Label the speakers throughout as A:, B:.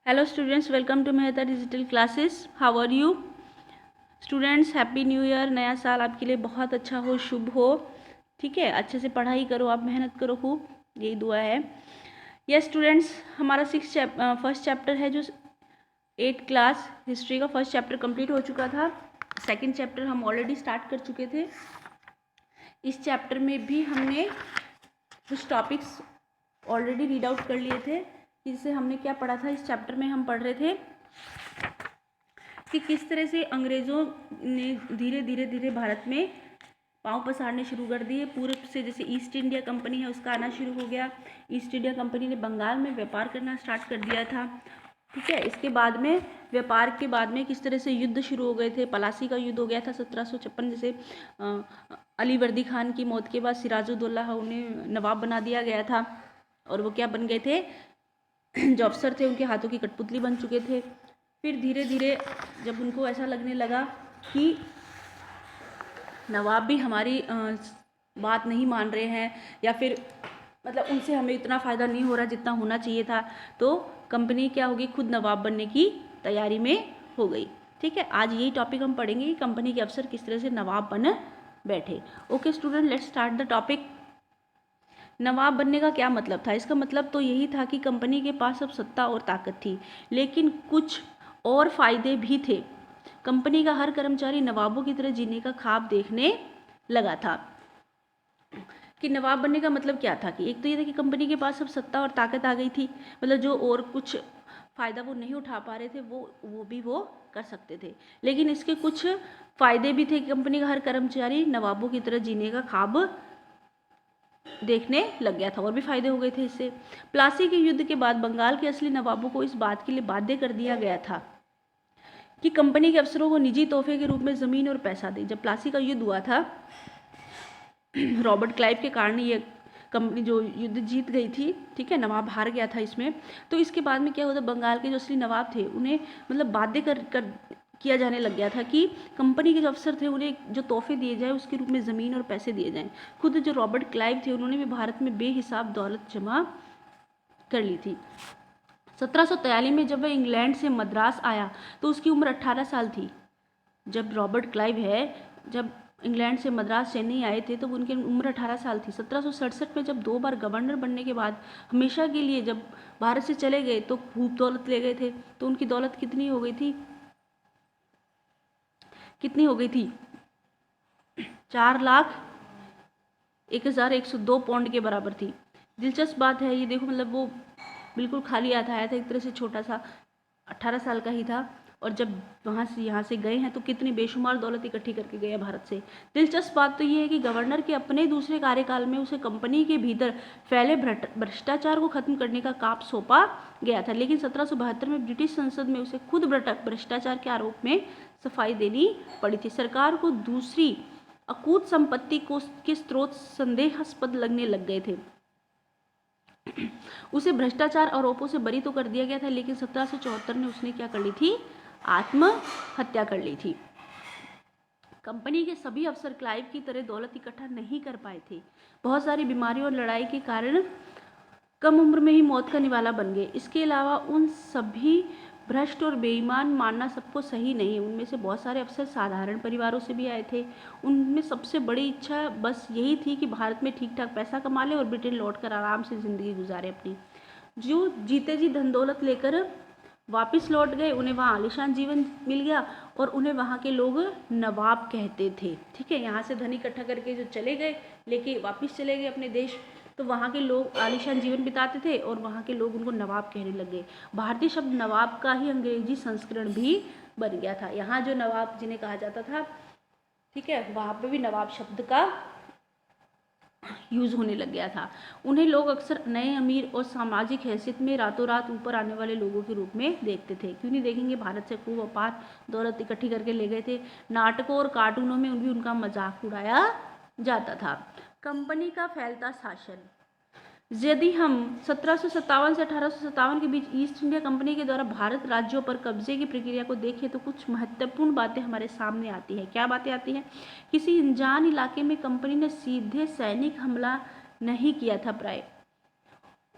A: Hello students, welcome to Mehta digital classes. How are you students? Happy new year. नया साल आपके लिए बहुत अच्छा हो, शुभ हो। ठीक है, अच्छे से पढ़ाई करो, आप मेहनत करो खूब, यही दुआ है। यस स्टूडेंट्स, हमारा फर्स्ट चैप्टर है जो 8th क्लास हिस्ट्री का फर्स्ट चैप्टर कंप्लीट हो चुका था। सेकंड चैप्टर हम ऑलरेडी स्टार्ट कर चुके थे। इस चैप्टर में भी हमने कुछ टॉपिक्स ऑलरेडी रीड आउट कर लिए थे। जिससे हमने क्या पढ़ा था, इस चैप्टर में हम पढ़ रहे थे कि किस तरह से अंग्रेज़ों ने धीरे धीरे धीरे भारत में पाँव पसारने शुरू कर दिए। पूर्व से जैसे ईस्ट इंडिया कंपनी है उसका आना शुरू हो गया। ईस्ट इंडिया कंपनी ने बंगाल में व्यापार करना स्टार्ट कर दिया था। ठीक है, इसके बाद में व्यापार के बाद में किस तरह से युद्ध शुरू हो गए थे। पलासी का युद्ध हो गया था 1756, जैसे अली वर्दी खान की मौत के बाद सिराजुद्दौला उन्हें नवाब बना दिया गया था और वो क्या बन गए थे, जो अफसर थे उनके हाथों की कठपुतली बन चुके थे। फिर धीरे धीरे जब उनको ऐसा लगने लगा कि नवाब भी हमारी बात नहीं मान रहे हैं, या फिर मतलब उनसे हमें इतना फ़ायदा नहीं हो रहा जितना होना चाहिए था, तो कंपनी क्या होगी, खुद नवाब बनने की तैयारी में हो गई। ठीक है, आज यही टॉपिक हम पढ़ेंगे कि कंपनी के अफसर किस तरह से नवाब बन बैठे। Okay student, let's start the topic. नवाब बनने का क्या मतलब था? इसका मतलब तो यही था कि कंपनी के पास अब सत्ता और ताकत थी, लेकिन कुछ और फायदे भी थे। कंपनी का हर कर्मचारी नवाबों की तरह जीने का ख्वाब देखने लगा था। कि नवाब बनने का मतलब क्या था कि एक तो ये था कि कंपनी के पास अब सत्ता और ताकत आ गई थी, मतलब जो और कुछ फ़ायदा वो नहीं उठा पा रहे थे वो भी वो कर सकते थे। लेकिन इसके कुछ फ़ायदे भी थे कि कंपनी का हर कर्मचारी नवाबों की तरह जीने का ख्वाब देखने लग गया था, और भी फायदे हो गए थे इससे। प्लासी के युद्ध के बाद बंगाल के असली नवाबों को इस बात के लिए बाध्य कर दिया गया था कि कंपनी के अफसरों को निजी तोहफे के रूप में ज़मीन और पैसा दें। जब प्लासी का युद्ध हुआ था, रॉबर्ट क्लाइव के कारण ये कंपनी जो युद्ध जीत गई थी, ठीक है, नवाब हार गया था इसमें। तो इसके बाद में क्या हुआ, बंगाल के जो असली नवाब थे उन्हें मतलब बाध्य कर किया जाने लग गया था कि कंपनी के जो अफसर थे उन्हें जो तोहफे दिए जाए उसके रूप में ज़मीन और पैसे दिए जाएं। खुद जो रॉबर्ट क्लाइव थे उन्होंने भी भारत में बेहिसाब दौलत जमा कर ली थी। 1743 में जब वह इंग्लैंड से मद्रास आया तो उसकी उम्र 18 साल थी। जब रॉबर्ट क्लाइव है, जब इंग्लैंड से मद्रास चेन्नई आए थे तो उनकी उम्र 18 साल थी। 1767 में जब 2 बार गवर्नर बनने के बाद हमेशा के लिए जब भारत से चले गए तो खूब दौलत ले गए थे। तो उनकी दौलत कितनी हो गई थी, कितनी हो गई थी, 4,01,102 पाउंड के बराबर थी। दिलचस्प बात है ये, देखो मतलब वो बिल्कुल खाली हाथ आया था, एक तरह से छोटा सा 18 साल का ही था, और जब वहाँ से यहाँ से गए हैं तो कितनी बेशुमार दौलत इकट्ठी करके गए हैं भारत से। दिलचस्प बात तो ये है कि गवर्नर के अपने दूसरे कार्यकाल में उसे कंपनी के भीतर फैले भ्रष्टाचार को खत्म करने का काम सौंपा गया था, लेकिन 1772 में ब्रिटिश संसद में उसे खुद भ्रष्टाचार के आरोप में सफाई देनी पड़ी थी। सरकार को दूसरी अकूत संपत्ति को के स्रोत संदेहास्पद लगने लग गए थे। उसे भ्रष्टाचार आरोपों से बरी तो कर दिया गया था, लेकिन 1774 में उसने क्या कर ली थी, आत्महत्या कर ली थी। कंपनी के सभी अफसर क्लाइव की तरह दौलत इकट्ठा नहीं कर पाए थे। बहुत सारी बीमारियों और लड़ाई के कारण कम उम्र में ही मौत का निवाला बन गए। इसके अलावा उन सभी भ्रष्ट और बेईमान मानना सबको सही नहीं, उनमें से बहुत सारे अफसर साधारण परिवारों से भी आए थे। उनमें सबसे बड़ी इच्छा बस यही थी कि भारत में ठीक ठाक पैसा कमा ले और ब्रिटेन लौटकर आराम से ज़िंदगी गुजारे अपनी। जो जीते जी धन दौलत लेकर वापस लौट गए, उन्हें वहाँ आलीशान जीवन मिल गया और उन्हें वहाँ के लोग नवाब कहते थे। ठीक है, यहाँ से धन इकट्ठा करके जो चले गए, लेके वापस चले गए अपने देश, तो वहाँ के लोग आलीशान जीवन बिताते थे और वहाँ के लोग उनको नवाब कहने लग गए। भारतीय शब्द नवाब का ही अंग्रेजी संस्करण भी बन गया था। यहाँ जो नवाब जिन्हें कहा जाता था, ठीक है, वहाँ पे भी नवाब शब्द का यूज़ होने लग गया था। उन्हें लोग अक्सर नए अमीर और सामाजिक हैसियत में रातों रात ऊपर आने वाले लोगों के रूप में देखते थे। क्यों नहीं देखेंगे, भारत से खूब अपार दौलत इकट्ठी करके ले गए थे। नाटकों और कार्टूनों में भी उनका मजाक उड़ाया जाता था। कंपनी का फैलता शासन, यदि हम 1757 से 1857 के बीच ईस्ट इंडिया कंपनी के द्वारा भारत राज्यों पर कब्जे की प्रक्रिया को देखें तो कुछ महत्वपूर्ण बातें हमारे सामने आती हैं। क्या बातें आती हैं? किसी अनजान इलाके में कंपनी ने सीधे सैनिक हमला नहीं किया था, प्राय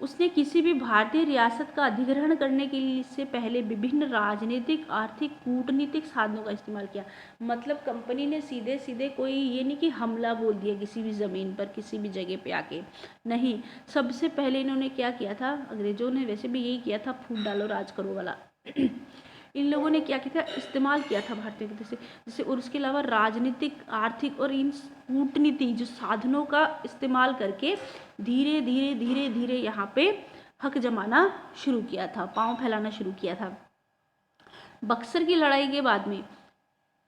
A: उसने किसी भी भारतीय रियासत का अधिग्रहण करने के लिए से पहले विभिन्न राजनीतिक, आर्थिक, कूटनीतिक साधनों का इस्तेमाल किया। मतलब कंपनी ने सीधे सीधे कोई ये नहीं कि हमला बोल दिया किसी भी ज़मीन पर, किसी भी जगह पे आके, नहीं। सबसे पहले इन्होंने क्या किया था, अंग्रेजों ने वैसे भी यही किया था, फूट डालो राज करो वाला। इन लोगों ने क्या किया था, इस्तेमाल किया था भारतीयों के जैसे और उसके अलावा राजनीतिक, आर्थिक और इन कूटनीति जो साधनों का इस्तेमाल करके धीरे धीरे धीरे धीरे यहाँ पे हक जमाना शुरू किया था, पांव फैलाना शुरू किया था। बक्सर की लड़ाई के बाद में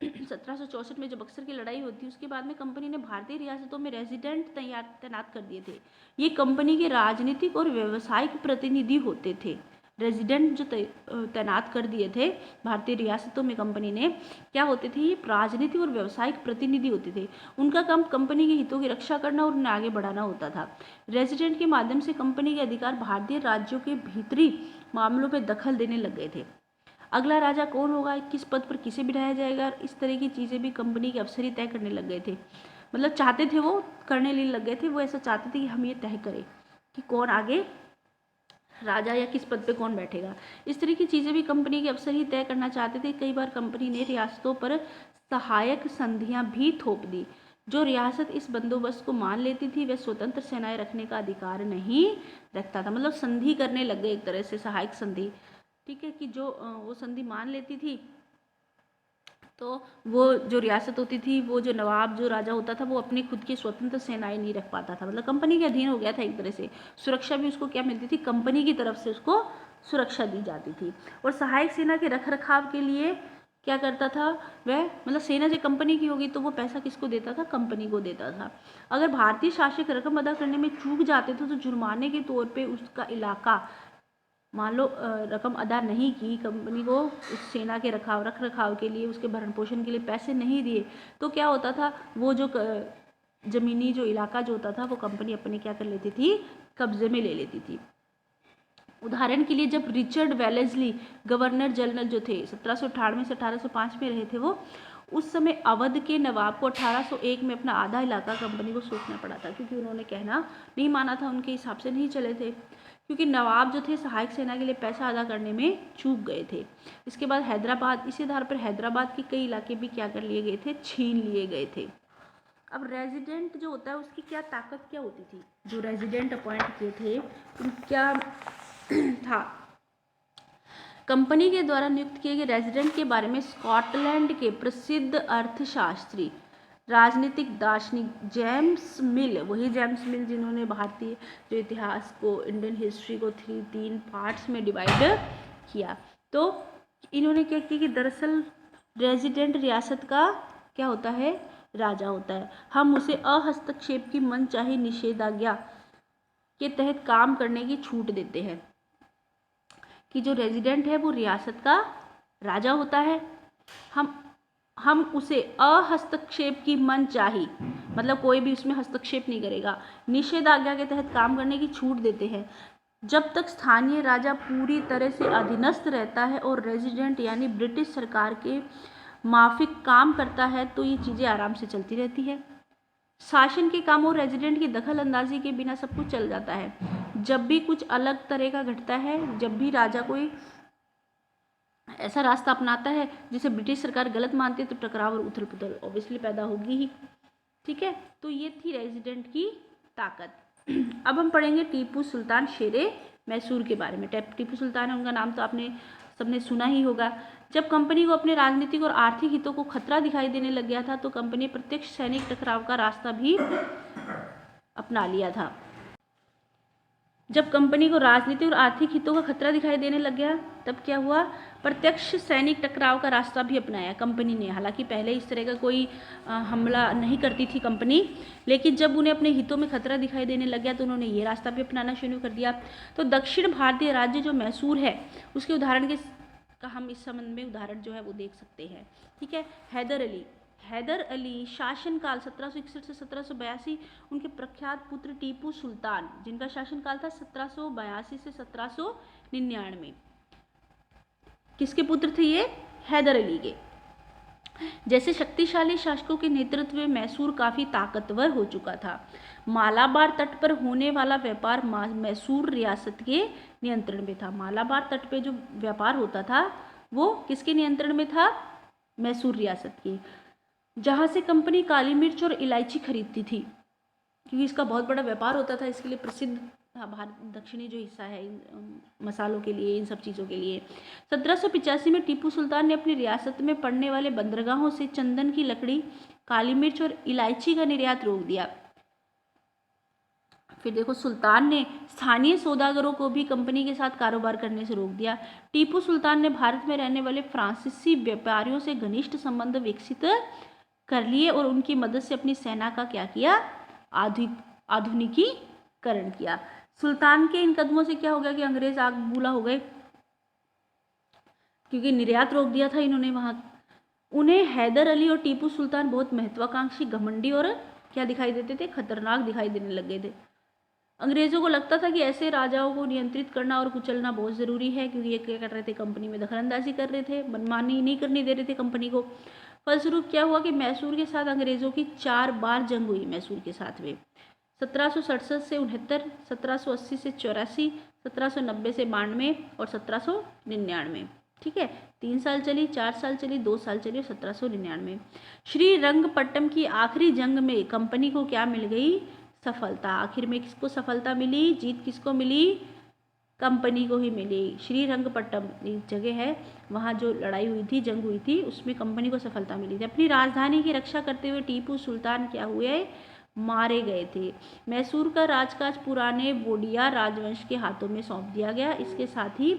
A: 1764 में जो बक्सर की लड़ाई होती है उसके बाद में कंपनी ने भारतीय रियासतों में रेजिडेंट तैनात कर दिए थे। ये कंपनी के राजनीतिक और व्यावसायिक प्रतिनिधि होते थे। रेजिडेंट जो तैनात कर दिए थे भारतीय रियासतों में कंपनी ने, क्या होते थे, ये राजनीतिक और व्यावसायिक प्रतिनिधि होते थे। उनका काम कंपनी के हितों की रक्षा करना और उन्हें आगे बढ़ाना होता था। रेजिडेंट के माध्यम से कंपनी के अधिकार भारतीय राज्यों के भीतरी मामलों में दखल देने लग गए थे। अगला राजा कौन होगा, किस पद पर किसे बिठाया जाएगा, इस तरह की चीज़ें भी कंपनी के अफसर ही तय करने लग गए थे। मतलब चाहते थे, वो करने लग गए थे, वो ऐसा चाहते थे कि हम ये तय करें कि कौन आगे राजा या किस पद पे कौन बैठेगा। इस तरह की चीज़ें भी कंपनी के अफसर ही तय करना चाहते थे। कई बार कंपनी ने रियासतों पर सहायक संधियां भी थोप दी। जो रियासत इस बंदोबस्त को मान लेती थी वह स्वतंत्र सेनाएं रखने का अधिकार नहीं रखता था। मतलब संधि करने लग गए एक तरह से, सहायक संधि, ठीक है, कि जो वो संधि मान लेती थी तो वो जो रियासत होती थी, वो जो नवाब जो राजा होता था, वो अपनी खुद की स्वतंत्र सेनाएं नहीं रख पाता था। मतलब कंपनी के अधीन हो गया था एक तरह से। सुरक्षा भी उसको क्या मिलती थी, कंपनी की तरफ से उसको सुरक्षा दी जाती थी। और सहायक सेना के रख रखाव के लिए क्या करता था वह, मतलब सेना जो कंपनी की होगी तो वो पैसा किसको देता था, कंपनी को देता था। अगर भारतीय शासक रकम अदा करने में चूक जाते थे तो जुर्माने के तौर पर उसका इलाका, मान लो रकम अदा नहीं की, कंपनी को उस सेना के रख रखाव के लिए, उसके भरण पोषण के लिए पैसे नहीं दिए, तो क्या होता था, वो जो ज़मीनी जो इलाका जो होता था वो कंपनी अपने क्या कर लेती थी, कब्जे में ले लेती थी। उदाहरण के लिए जब रिचर्ड वेलेस्ली गवर्नर जनरल जो थे 1798 से 1805 में रहे थे, वो उस समय अवध के नवाब को 1801 में अपना आधा इलाका कंपनी को सौंपना पड़ा था, क्योंकि उन्होंने कहना नहीं माना था, उनके हिसाब से नहीं चले थे, क्योंकि नवाब जो थे सहायक सेना के लिए पैसा अदा करने में चूक गए थे। इसके बाद हैदराबाद, इसी आधार पर हैदराबाद के कई इलाके भी क्या कर लिए गए थे, छीन लिए गए थे। अब रेजिडेंट जो होता है उसकी क्या ताकत क्या होती थी, जो रेजिडेंट अपॉइंट किए थे क्या था। कंपनी के द्वारा नियुक्त किए गए रेजिडेंट के बारे में स्कॉटलैंड के प्रसिद्ध अर्थशास्त्री, राजनीतिक दार्शनिक जेम्स मिल, वही जेम्स मिल जिन्होंने भारतीय जो इतिहास को, इंडियन हिस्ट्री को तीन पार्ट्स में डिवाइड किया, तो इन्होंने क्या किया कि दरअसल रेजिडेंट रियासत का क्या होता है, राजा होता है। हम उसे अहस्तक्षेप की मनचाही निषेधाज्ञा के तहत काम करने की छूट देते हैं, कि जो रेजिडेंट है वो रियासत का राजा होता है। हम उसे अहस्तक्षेप की मनचाही, मतलब कोई भी उसमें हस्तक्षेप नहीं करेगा, निषेधाज्ञा के तहत काम करने की छूट देते हैं। जब तक स्थानीय राजा पूरी तरह से अधीनस्थ रहता है और रेजिडेंट यानी ब्रिटिश सरकार के माफिक काम करता है तो ये चीज़ें आराम से चलती रहती है। शासन के कामों और रेजिडेंट की दखल अंदाजी के बिना सब कुछ चल जाता है। जब भी कुछ अलग तरह का घटता है, जब भी राजा कोई ऐसा रास्ता अपनाता है जिसे ब्रिटिश सरकार गलत मानती है, तो टकराव और उथल पुथल ऑब्वियसली पैदा होगी ही, ठीक है। तो ये थी रेजिडेंट की ताकत। अब हम पढ़ेंगे टीपू सुल्तान शेरे मैसूर के बारे में। टीपू सुल्तान है, उनका नाम तो आपने सबने सुना ही होगा। जब कंपनी को अपने राजनीतिक और आर्थिक हितों को खतरा दिखाई देने लग गया था तो कंपनी प्रत्यक्ष सैनिक टकराव का रास्ता भी अपना लिया था। जब कंपनी को राजनीतिक और आर्थिक हितों का खतरा दिखाई देने लग गया तब क्या हुआ, प्रत्यक्ष सैनिक टकराव का रास्ता भी अपनाया कंपनी ने। हालांकि पहले इस तरह का कोई हमला नहीं करती थी कंपनी, लेकिन जब उन्हें अपने हितों में खतरा दिखाई देने लग गया तो उन्होंने ये रास्ता भी अपनाना शुरू कर दिया। तो दक्षिण भारतीय राज्य जो मैसूर है उसके उदाहरण का हम इस संबंध में उदाहरण जो है वो देख सकते हैं, ठीक है। हैदर अली शासनकाल 1761 से 1782, उनके प्रख्यात पुत्र टीपू सुल्तान जिनका शासनकाल था 1782 से 1799। किसके पुत्र थे ये, हैदर अली के। जैसे शक्तिशाली शासकों के नेतृत्व में मैसूर काफी ताकतवर हो चुका था। मालाबार तट पर होने वाला व्यापार मैसूर रियासत के नियंत्रण में था। मालाबार तट पे जो व्यापार होता था वो किसके नियंत्रण में था? मैसूर रियासत के, जहां से कंपनी काली मिर्च और इलायची खरीदती थी, क्योंकि इसका बहुत बड़ा व्यापार होता था, इसके लिए प्रसिद्ध था भारत दक्षिणी जो हिस्सा है इन मसालों के लिए, इन सब चीज़ों के लिए। 1785 में टीपू सुल्तान ने अपनी रियासत में पड़ने वाले बंदरगाहों से चंदन की लकड़ी, काली मिर्च और इलायची का निर्यात रोक दिया। फिर देखो, सुल्तान ने स्थानीय सौदागरों को भी कंपनी के साथ कारोबार करने से रोक दिया। टीपू सुल्तान ने भारत में रहने वाले फ्रांसीसी व्यापारियों से घनिष्ठ संबंध विकसित कर लिए और उनकी मदद से अपनी सेना का क्या किया? आधुनिकीकरण किया। सुल्तान के इन कदमों से क्या हो गया कि अंग्रेज आग बबूला हो गए, क्योंकि निर्यात रोक दिया था इन्होंने वहां। उन्हें हैदर अली और टीपू सुल्तान बहुत महत्वाकांक्षी, घमंडी और क्या दिखाई देते थे? खतरनाक दिखाई देने लग गए थे। अंग्रेजों को लगता था कि ऐसे राजाओं को नियंत्रित करना और कुचलना बहुत ज़रूरी है, क्योंकि ये क्या कर रहे थे? कंपनी में दखलंदाजी कर रहे थे, मनमानी नहीं करने दे रहे थे कंपनी को। फलस्वरूप क्या हुआ कि मैसूर के साथ अंग्रेजों की 4 बार जंग हुई। मैसूर के साथ में 1767 से 69, 1780 से 84, 1790 से 92 और 1799। ठीक है, 3 साल चली, 4 साल चली, 2 साल चली और 1799। श्रीरंगपट्टम की आखिरी जंग में कंपनी को क्या मिल गई? सफलता। आखिर में किसको सफलता मिली? जीत किसको मिली? कंपनी को ही मिली। श्रीरंगपट्टम एक जगह है, वहाँ जो लड़ाई हुई थी, जंग हुई थी, उसमें कंपनी को सफलता मिली थी। अपनी राजधानी की रक्षा करते हुए टीपू सुल्तान क्या हुए? मारे गए थे। मैसूर का राजकाज पुराने वोडिया राजवंश के हाथों में सौंप दिया गया। इसके साथ ही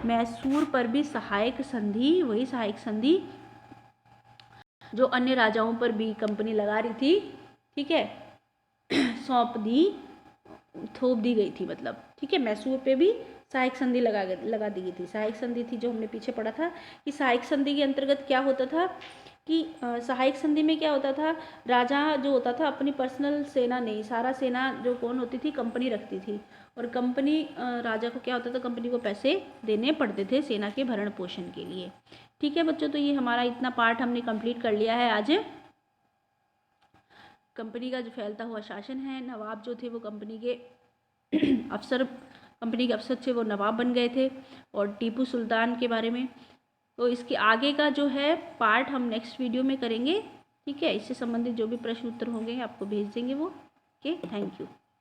A: मैसूर पर भी सहायक संधि, वही सहायक संधि जो अन्य राजाओं पर भी कंपनी लगा रही थी, ठीक है, थोप दी गई थी मतलब। ठीक है, मैसूर पे भी सहायक संधि लगा दी गई थी। सहायक संधि थी जो हमने पीछे पढ़ा था कि सहायक संधि के अंतर्गत क्या होता था कि सहायक संधि में क्या होता था? राजा जो होता था अपनी पर्सनल सेना नहीं, सारा सेना जो कौन होती थी? कंपनी रखती थी। और कंपनी राजा को क्या होता था? कंपनी को पैसे देने पड़ते थे सेना के भरण पोषण के लिए। ठीक है बच्चों, तो ये हमारा इतना पार्ट हमने कंप्लीट कर लिया है आज। कंपनी का जो फैलता हुआ शासन है, नवाब जो थे वो कंपनी के अफसर थे, वो नवाब बन गए थे। और टीपू सुल्तान के बारे में, तो इसके आगे का जो है पार्ट हम नेक्स्ट वीडियो में करेंगे। ठीक है, इससे संबंधित जो भी प्रश्न उत्तर होंगे आपको भेज देंगे वो। Okay, thank you.